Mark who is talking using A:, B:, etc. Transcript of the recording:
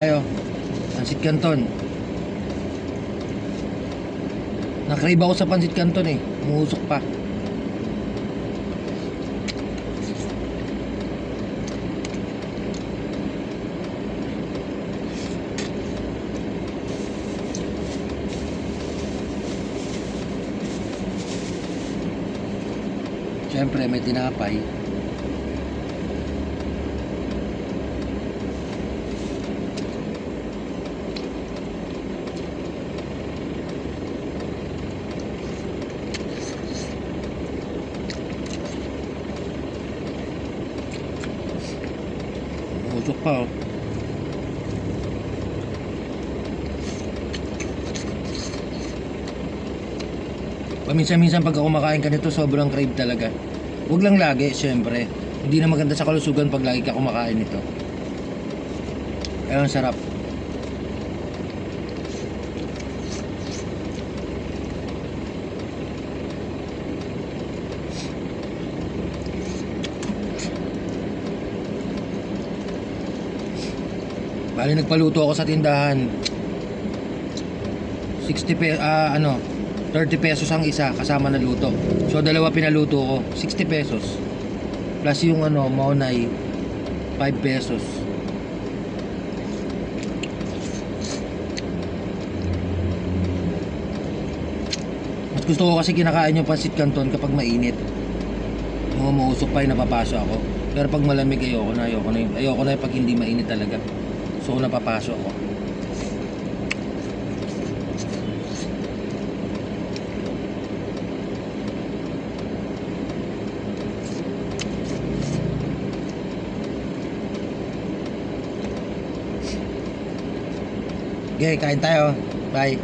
A: Tayo, Pansit Canton. Nakrave ako sa Pansit Canton eh. Umuusok pa. Siyempre may tinapay. Usok pa oh. Paminsan-minsan pag kumakain ka nito sobrang crave talaga. Huwag lang lagi, syempre. Hindi na maganda sa kalusugan pag lagi ka kumakain nito. Ayun, sarap. Bali nagpaluto ako sa tindahan. 30 pesos ang isa kasama na luto. So dalawa pinaluto ko, 60 pesos. Plus yung maunay 5 pesos. Mas gusto ko kasi kinakain yung Pansit Canton kapag mainit. Umuusok pa yung napapaso ako. Pero pag malamig ayoko na pag hindi mainit talaga. So napapaso ako. Okay, kain tayo. Bye.